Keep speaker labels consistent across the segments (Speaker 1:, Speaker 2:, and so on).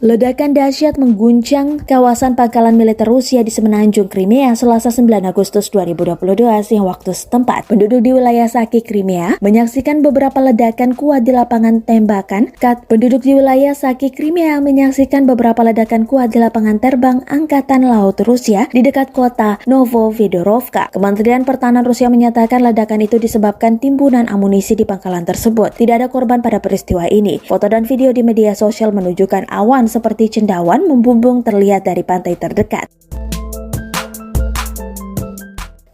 Speaker 1: Ledakan dahsyat mengguncang kawasan pangkalan militer Rusia di semenanjung Crimea Selasa 9 Agustus 2022 siang waktu setempat. Penduduk di wilayah Saki Crimea menyaksikan beberapa ledakan kuat di lapangan tembakan. Penduduk di wilayah Saki Crimea menyaksikan beberapa ledakan kuat di lapangan terbang Angkatan Laut Rusia di dekat kota Novovedorovka. Kementerian Pertahanan Rusia menyatakan ledakan itu disebabkan timbunan amunisi di pangkalan tersebut. Tidak ada korban pada peristiwa ini. Foto dan video di media sosial menunjukkan awan seperti cendawan membumbung terlihat dari pantai terdekat.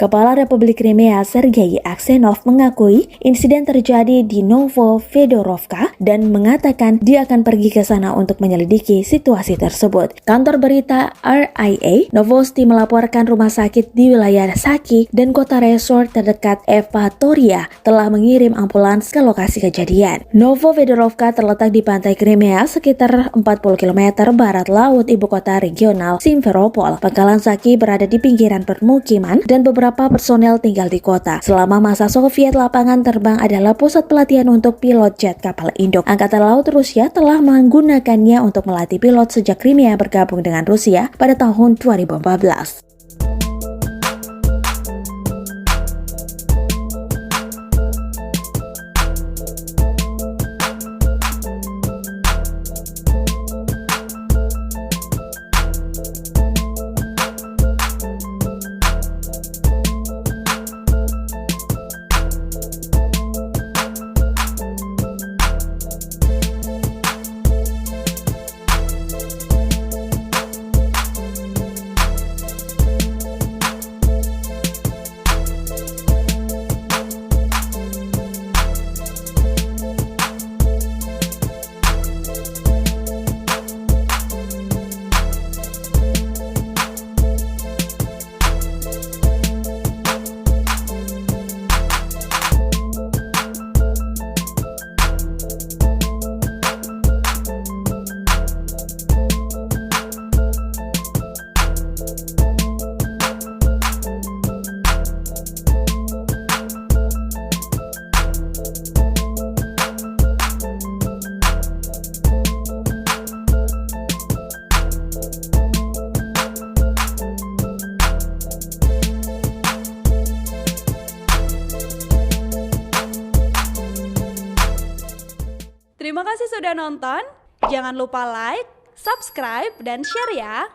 Speaker 1: Kepala Republik Crimea Sergei Aksenov mengakui insiden terjadi di Novovedorovka dan mengatakan dia akan pergi ke sana untuk menyelidiki situasi tersebut. Kantor berita RIA Novosti melaporkan rumah sakit di wilayah Saki dan kota resort terdekat Evpatoria telah mengirim ambulans ke lokasi kejadian. Novovedorovka terletak di pantai Crimea sekitar 40 km barat laut ibu kota regional Simferopol. Pangkalan Saki berada di pinggiran permukiman dan beberapa personel tinggal di kota. Selama masa Soviet, lapangan terbang adalah pusat pelatihan untuk pilot jet kapal induk. Angkatan Laut Rusia telah menggunakannya untuk melatih pilot sejak Crimea bergabung dengan Rusia pada tahun 2014.
Speaker 2: Terima kasih sudah nonton. Jangan lupa like, subscribe, dan share ya.